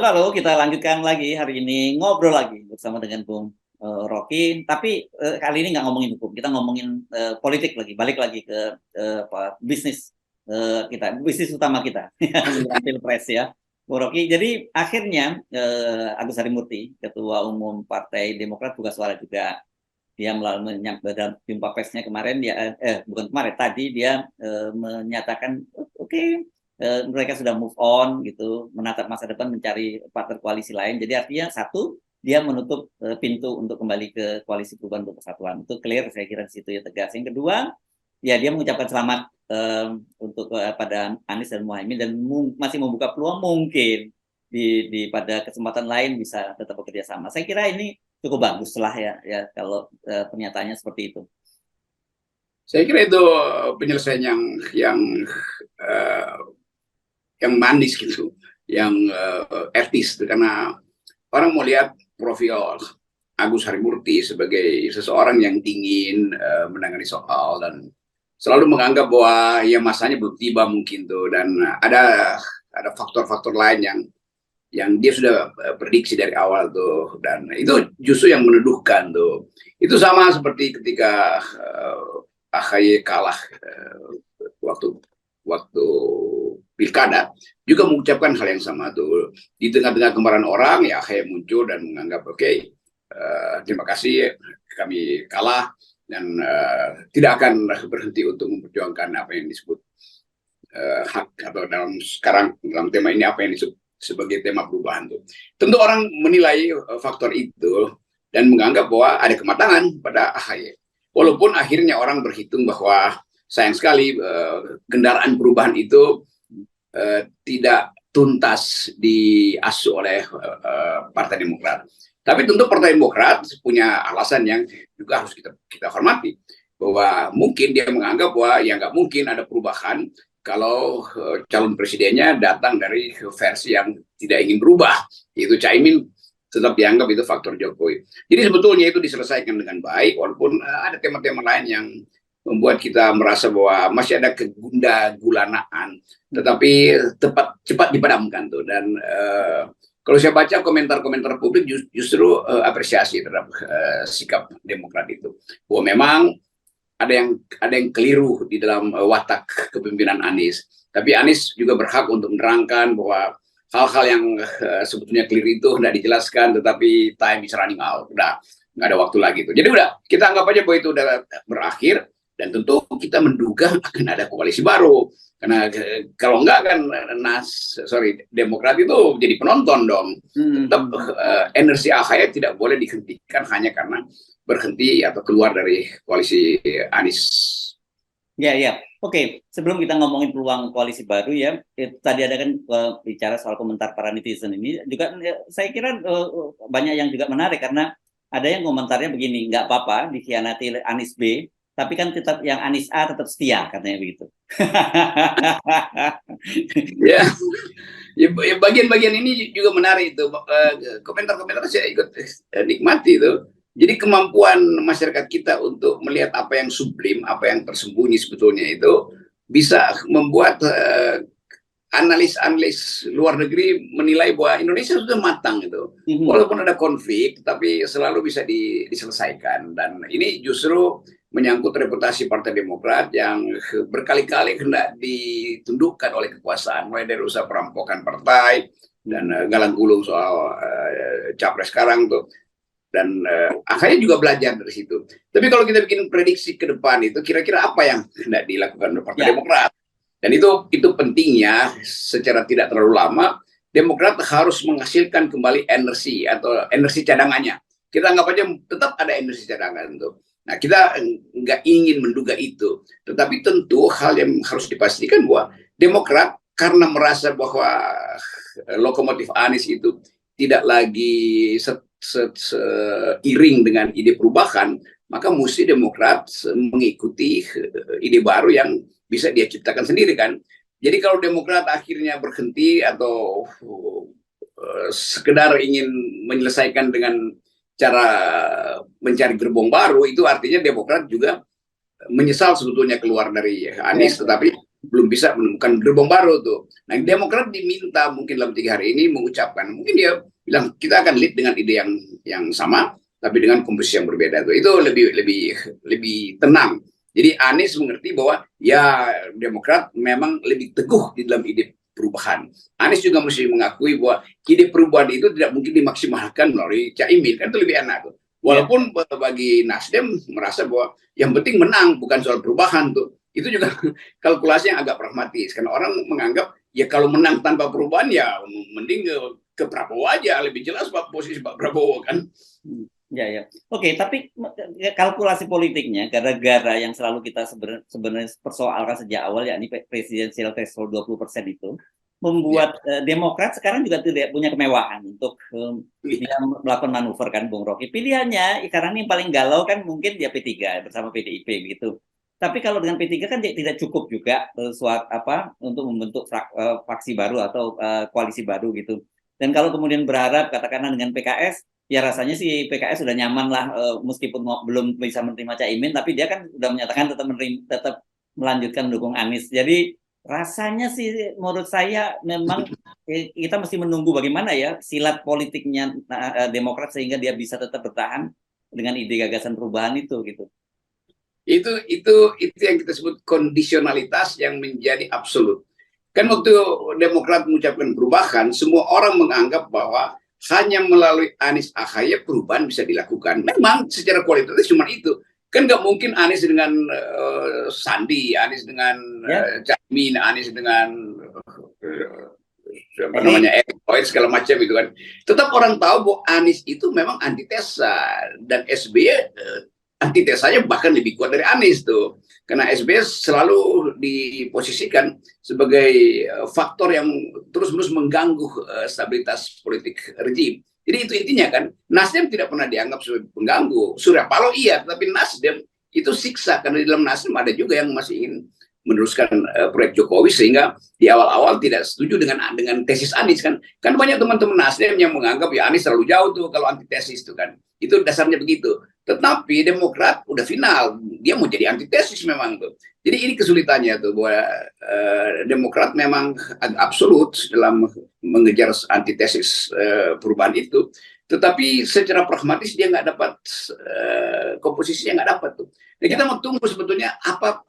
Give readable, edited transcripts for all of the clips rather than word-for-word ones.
halo, kita lanjutkan lagi hari ini ngobrol lagi bersama dengan Bung Rocky. Tapi kali ini nggak ngomongin hukum, kita ngomongin politik lagi, balik lagi ke bisnis kita, bisnis utama kita, menjelang Pilpres ya, Bung Rocky. Jadi akhirnya Agus Harimurti, Ketua Umum Partai Demokrat buka suara juga. Dia melalui dalam jumpa persnya kemarin, dia bukan kemarin, tadi dia menyatakan oke, mereka sudah move on gitu, menatap masa depan, mencari partner koalisi lain. Jadi artinya satu, dia menutup pintu untuk kembali ke koalisi perubahan untuk persatuan. Itu clear, saya kira di situ ya, tegas. Yang kedua, ya dia mengucapkan selamat untuk pada Anies dan Muhaimin, dan masih membuka peluang mungkin pada kesempatan lain bisa tetap bekerja sama. Saya kira ini cukup bagus lah ya kalau pernyataannya seperti itu. Saya kira itu penyelesaian yang manis gitu, yang etis, karena orang mau lihat profil Agus Harimurti sebagai seseorang yang dingin menangani soal dan selalu menganggap bahwa ya masanya belum tiba mungkin tuh, dan ada faktor-faktor lain yang dia sudah prediksi dari awal tuh, dan itu justru yang menuduhkan tuh. Itu sama seperti ketika AHY kalah waktu pilkada, juga mengucapkan hal yang sama tuh. Di tengah-tengah kemarahan orang, ya AHY muncul dan menganggap oke, terima kasih kami kalah, dan tidak akan berhenti untuk memperjuangkan apa yang disebut hak, atau dalam tema ini apa yang disebut sebagai tema perubahan tuh. Tentu orang menilai faktor itu dan menganggap bahwa ada kematangan pada AHY. Walaupun akhirnya orang berhitung bahwa sayang sekali kendaraan perubahan itu tidak tuntas diasuh oleh Partai Demokrat. Tapi tentu Partai Demokrat punya alasan yang juga harus kita hormati, bahwa mungkin dia menganggap bahwa ya nggak mungkin ada perubahan kalau calon presidennya datang dari versi yang tidak ingin berubah, yaitu Caimin, tetap dianggap itu faktor Jokowi. Jadi sebetulnya itu diselesaikan dengan baik, walaupun ada tema-tema lain yang membuat kita merasa bahwa masih ada kegundagulanaan, tetapi cepat dipadamkan tuh. Dan kalau saya baca komentar-komentar publik justru apresiasi terhadap sikap Demokrat itu, bahwa memang ada yang keliru di dalam watak kepemimpinan Anies. Tapi Anies juga berhak untuk menerangkan bahwa hal-hal yang sebetulnya keliru itu tidak dijelaskan, tetapi time is running out. Udah nggak ada waktu lagi. Jadi udah, kita anggap aja bahwa itu udah berakhir, dan tentu kita menduga akan ada koalisi baru. Karena kalau enggak kan Demokrat itu jadi penonton dong. Tetap energi AHY tidak boleh dihentikan hanya karena berhenti atau keluar dari koalisi Anies. Ya. Oke. Sebelum kita ngomongin peluang koalisi baru ya, tadi ada kan bicara soal komentar para netizen ini juga, saya kira banyak yang juga menarik, karena ada yang komentarnya begini, nggak apa-apa dikhianati Anies B, tapi kan tetap yang Anies A tetap setia, katanya begitu. Ya, bagian-bagian ini juga menarik itu. Komentar-komentar saya ikut nikmati itu. Jadi kemampuan masyarakat kita untuk melihat apa yang sublim, apa yang tersembunyi sebetulnya itu bisa membuat analis luar negeri menilai bahwa Indonesia sudah matang itu. Walaupun ada konflik, tapi selalu bisa diselesaikan. Dan ini justru menyangkut reputasi Partai Demokrat yang berkali-kali hendak ditundukkan oleh kekuasaan, mulai dari usaha perampokan partai dan galang gulung soal capres sekarang tuh. Dan akhirnya juga belajar dari situ. Tapi kalau kita bikin prediksi ke depan itu, kira-kira apa yang hendak dilakukan oleh Partai Demokrat? Dan itu pentingnya secara tidak terlalu lama, Demokrat harus menghasilkan kembali energi atau energi cadangannya. Kita anggap aja tetap ada energi cadangan itu. Nah, kita nggak ingin menduga itu. Tetapi tentu hal yang harus dipastikan bahwa Demokrat karena merasa bahwa lokomotif Anies itu tidak lagi seiring dengan ide perubahan, maka mesti Demokrat mengikuti ide baru yang bisa dia ciptakan sendiri kan. Jadi kalau Demokrat akhirnya berhenti atau sekedar ingin menyelesaikan dengan cara mencari gerbong baru, itu artinya Demokrat juga menyesal sebetulnya keluar dari Anies, tetapi belum bisa menemukan gerbong baru tuh. Nah, Demokrat diminta mungkin dalam 3 hari ini mengucapkan, mungkin dia bilang kita akan lead dengan ide yang sama, tapi dengan komposisi yang berbeda tuh. Itu lebih tenang. Jadi Anies mengerti bahwa ya Demokrat memang lebih teguh di dalam ide perubahan. Anies juga mesti mengakui bahwa ide perubahan itu tidak mungkin dimaksimalkan melalui Caimin, kan itu lebih enak tuh. Walaupun bagi Nasdem merasa bahwa yang penting menang, bukan soal perubahan tuh. Itu juga kalkulasi yang agak pragmatis, karena orang menganggap ya kalau menang tanpa perubahan ya mending ke Prabowo aja, lebih jelas posisi Pak Prabowo kan. Ya. Oke, tapi kalkulasi politiknya gara-gara yang selalu kita sebenarnya persoalkan sejak awal, yakni presidensial threshold 20% itu membuat Demokrat sekarang juga tidak punya kemewahan untuk dia melakukan manuver kan, Bung Rocky. Pilihannya sekarang ini paling galau kan mungkin dia P3 bersama PDIP gitu. Tapi kalau dengan P3 kan tidak cukup juga untuk membentuk fraksi baru atau koalisi baru gitu. Dan kalau kemudian berharap katakanlah dengan PKS, ya rasanya sih PKS sudah nyaman lah, meskipun belum bisa menerima Caimin, tapi dia kan sudah menyatakan tetap melanjutkan mendukung Anies. Jadi rasanya sih menurut saya memang kita mesti menunggu bagaimana ya silat politiknya Demokrat sehingga dia bisa tetap bertahan dengan ide gagasan perubahan itu gitu. Itu yang kita sebut kondisionalitas yang menjadi absolut. Kan waktu Demokrat mengucapkan perubahan, semua orang menganggap bahwa hanya melalui Anies Ahaye perubahan bisa dilakukan. Memang secara kualitatif cuma itu. Kan nggak mungkin Anies dengan Sandi, Anies dengan Caimin, Anies dengan apa namanya Erick Thohir segala macam itu kan. Tetap orang tahu bahwa Anies itu memang antitesa, dan SBY antitesanya bahkan lebih kuat dari Anies tuh, karena SBY selalu diposisikan sebagai faktor yang terus-menerus mengganggu stabilitas politik rejim. Jadi itu intinya kan, Nasdem tidak pernah dianggap sebagai pengganggu. Surya Paloh iya, tapi Nasdem itu siksa, karena di dalam Nasdem ada juga yang masih ingin meneruskan proyek Jokowi, sehingga di awal-awal tidak setuju dengan tesis Anies kan. Kan banyak teman-teman Nasdem yang menganggap ya Anies terlalu jauh tuh kalau antitesis itu kan. Itu dasarnya begitu. Tetapi Demokrat udah final, dia mau jadi antitesis memang tuh. Jadi ini kesulitannya tuh, bahwa Demokrat memang agak absolut dalam mengejar antitesis perubahan itu. Tetapi secara pragmatis dia nggak dapat komposisinya, nggak dapat tuh. Nah, kita mau tunggu sebetulnya apa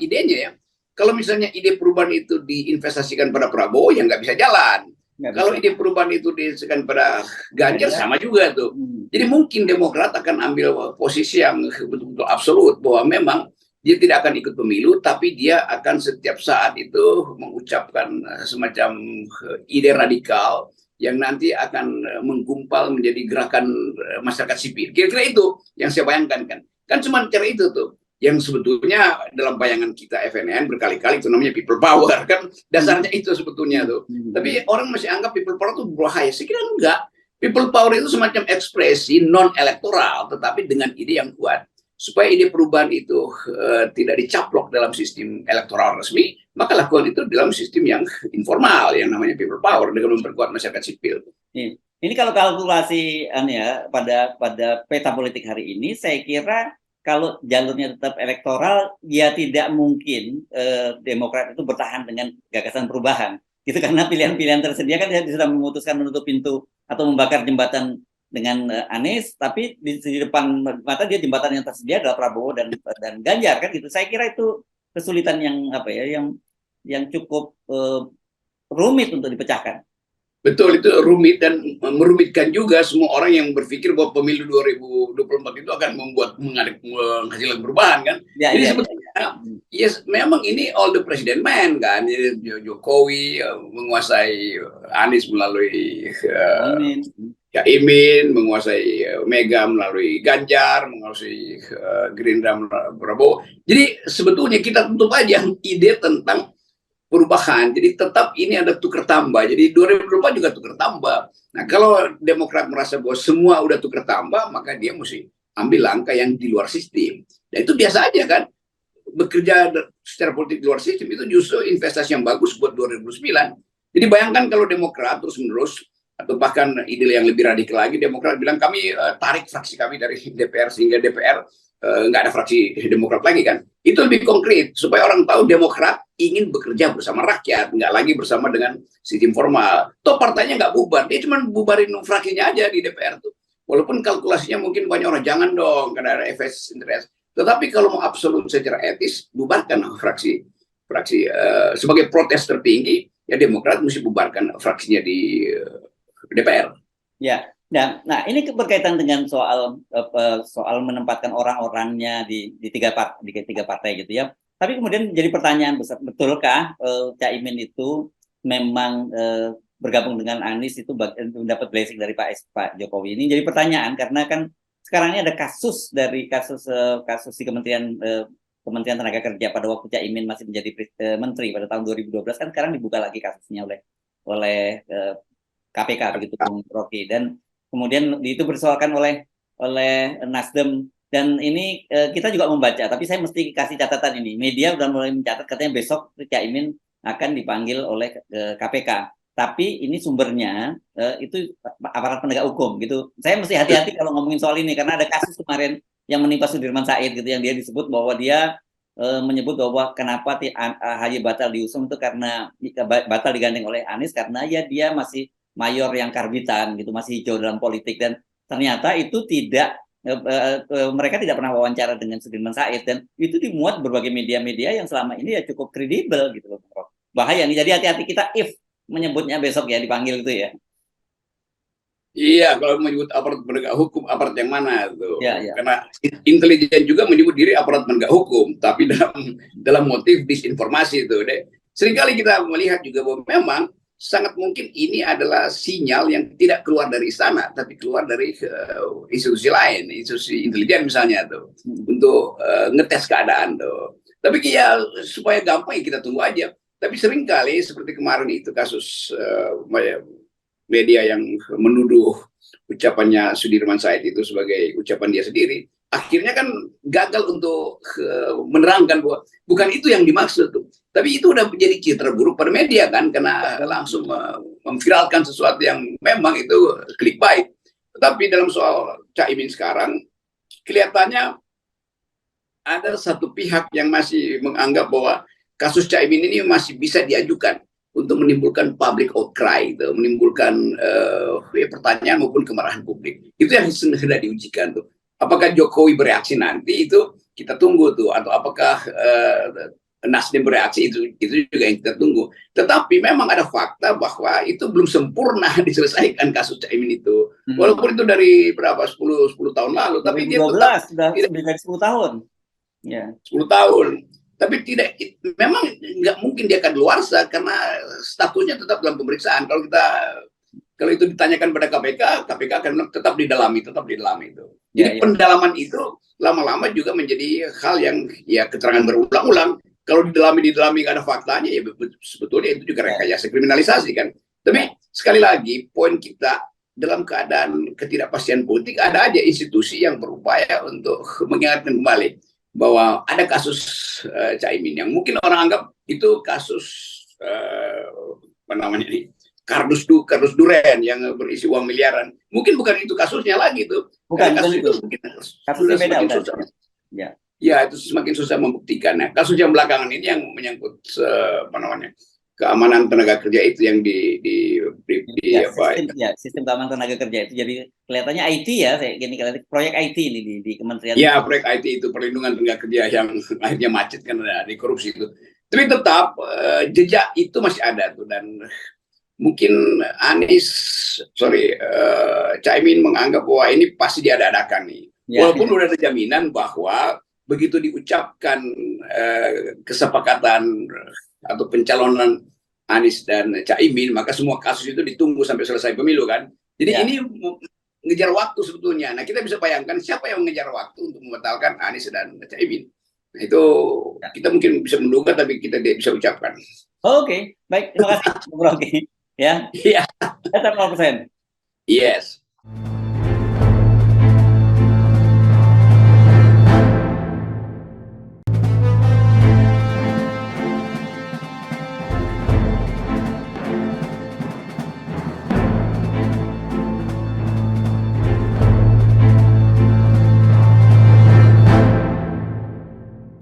idenya ya. Kalau misalnya ide perubahan itu diinvestasikan pada Prabowo, ya nggak bisa jalan. Kalau ide perubahan itu diinvestasikan pada Ganjar, sama juga tuh. Jadi mungkin Demokrat akan ambil posisi yang betul-betul absolut, bahwa memang dia tidak akan ikut pemilu, tapi dia akan setiap saat itu mengucapkan semacam ide radikal yang nanti akan menggumpal menjadi gerakan masyarakat sipil. Kira-kira itu yang saya bayangkan kan. Kan cuma cara itu tuh yang sebetulnya dalam bayangan kita FNN berkali-kali itu namanya people power kan, dasarnya itu sebetulnya tuh. Tapi orang masih anggap people power itu berbahaya. Saya kira enggak. People power itu semacam ekspresi non elektoral tetapi dengan ide yang kuat. Supaya ide perubahan itu tidak dicaplok dalam sistem elektoral resmi, maka lakukan itu dalam sistem yang informal yang namanya people power dengan memperkuat masyarakat sipil. Ini kalau kalkulasi pada peta politik hari ini, saya kira kalau jalurnya tetap elektoral, ya tidak mungkin Demokrat itu bertahan dengan gagasan perubahan. Gitu, karena pilihan-pilihan tersedia kan dia sudah memutuskan menutup pintu atau membakar jembatan dengan Anies, tapi di depan mata dia jembatan yang tersedia adalah Prabowo dan Ganjar kan gitu. Saya kira itu kesulitan yang cukup rumit untuk dipecahkan. Betul, itu rumit dan merumitkan juga semua orang yang berpikir bahwa pemilu 2024 itu akan menghasilkan perubahan kan. Jadi sebetulnya yes, memang ini all the president man kan. Jadi Jokowi menguasai Anies melalui Caimin, menguasai Mega melalui Ganjar, menguasai Gerindra melalui Prabowo. Jadi sebetulnya kita tutup aja ide tentang perubahan. Jadi tetap ini ada tukar tambah. Jadi 2024 juga tukar tambah. Nah, kalau Demokrat merasa bahwa semua udah tukar tambah, maka dia mesti ambil langkah yang di luar sistem. Dan itu biasa aja kan. Bekerja secara politik di luar sistem itu justru investasi yang bagus buat 2009. Jadi bayangkan kalau Demokrat terus-menerus, atau bahkan ide yang lebih radikal lagi, Demokrat bilang kami tarik fraksi kami dari DPR, sehingga DPR nggak ada fraksi Demokrat lagi kan. Itu lebih konkret supaya orang tahu Demokrat ingin bekerja bersama rakyat, nggak lagi bersama dengan sistem formal. Toh partainya nggak bubar, dia cuma bubarin fraksinya aja di DPR tuh. Walaupun kalkulasinya mungkin banyak orang jangan dong karena ada efek interest. Tetapi kalau mau absolut secara etis, bubarkan fraksi sebagai protes tertinggi ya Demokrat mesti bubarkan fraksinya di DPR. Ya, nah ini berkaitan dengan soal menempatkan orang-orangnya di tiga partai gitu ya. Tapi kemudian jadi pertanyaan besar, betulkah Caimin itu memang bergabung dengan Anies itu mendapat blessing dari Pak Jokowi? Ini jadi pertanyaan karena kan sekarang ini ada kasus di Kementerian Tenaga Kerja pada waktu Caimin masih menjadi menteri pada tahun 2012 kan sekarang dibuka lagi kasusnya oleh KPK begitu Bung Rocky, dan kemudian itu dipersoalkan oleh Nasdem, dan ini kita juga membaca, tapi saya mesti kasih catatan ini, media sudah mulai mencatat katanya besok Caimin akan dipanggil oleh KPK, tapi ini sumbernya itu aparat penegak hukum gitu. Saya mesti hati-hati kalau ngomongin soal ini karena ada kasus kemarin yang menimpa Sudirman Said gitu, yang dia disebut bahwa dia menyebut bahwa kenapa AHY batal diusung itu karena batal digandeng oleh Anies karena ya dia masih mayor yang karbitan gitu, masih hijau dalam politik, dan ternyata itu tidak mereka tidak pernah wawancara dengan Sudirman Said, dan itu dimuat berbagai media-media yang selama ini ya cukup kredibel gitu loh. Bahaya nih, jadi hati-hati kita if menyebutnya besok ya dipanggil itu ya. Iya, kalau menyebut aparat penegak hukum, aparat yang mana tuh? Ya, ya. Karena intelijen juga menyebut diri aparat penegak hukum, tapi dalam motif disinformasi itu, deh. Seringkali kita melihat juga bahwa memang sangat mungkin ini adalah sinyal yang tidak keluar dari istana, tapi keluar dari institusi lain, institusi intelijen misalnya tuh, untuk ngetes keadaan tuh. Tapi ya supaya gampang ya kita tunggu aja. Tapi seringkali seperti kemarin itu kasus media yang menuduh ucapannya Sudirman Said itu sebagai ucapan dia sendiri, akhirnya kan gagal untuk menerangkan bahwa bukan itu yang dimaksud tuh. Tapi itu udah menjadi citra buruk pada media kan, karena langsung memviralkan sesuatu yang memang itu clickbait. Tetapi dalam soal Caimin sekarang, kelihatannya ada satu pihak yang masih menganggap bahwa kasus Caimin ini masih bisa diajukan untuk menimbulkan public outcry, itu menimbulkan pertanyaan maupun kemarahan publik. Itu yang hendak diujikan tuh. Apakah Jokowi bereaksi nanti itu kita tunggu tuh, atau apakah Nasdem bereaksi itu juga yang kita tunggu. Tetapi memang ada fakta bahwa itu belum sempurna diselesaikan kasus Caimin itu. Walaupun itu dari berapa 10 tahun lalu, tapi dia tetap sudah lebih dari 10 tahun. Ya. 10 tahun. Tapi tidak, memang nggak mungkin dia akan luarsa karena statusnya tetap dalam pemeriksaan. Kalau itu ditanyakan pada KPK akan tetap didalami itu. Jadi pendalaman itu lama-lama juga menjadi hal yang ya keterangan berulang-ulang. Kalau didalami nggak ada faktanya, ya sebetulnya itu juga rekayasa kriminalisasi kan. Tapi sekali lagi poin kita dalam keadaan ketidakpastian politik, ada aja institusi yang berupaya untuk mengingatkan kembali bahwa ada kasus Caimin yang mungkin orang anggap itu kasus apa namanya ini, kardus duren yang berisi uang miliaran. Mungkin bukan itu kasusnya lagi tuh. Bukan kasus itu mungkin sudah semakin susah. Ya itu semakin susah membuktikan. Nah, kasus yang belakangan ini yang menyangkut apa namanya, keamanan tenaga kerja itu yang sistem keamanan tenaga kerja itu jadi kelihatannya IT ya, kayak gini proyek IT ini di Kementerian. Ya, proyek IT itu perlindungan tenaga kerja yang akhirnya macet karena di korupsi itu. Tapi tetap jejak itu masih ada tuh, dan mungkin Caimin menganggap bahwa ini pasti diada-adakan nih. Walaupun udah ada jaminan bahwa begitu diucapkan kesepakatan atau pencalonan Anies dan Caimin, maka semua kasus itu ditunggu sampai selesai pemilu kan. Jadi ini ngejar waktu sebetulnya. Nah, kita bisa bayangkan siapa yang mengejar waktu untuk membatalkan Anies dan Caimin. Nah, itu kita mungkin bisa menduga, tapi kita tidak bisa ucapkan. Oke, baik. Terima kasih, Bung Rocky. Ya. Iya. 100%. Yes.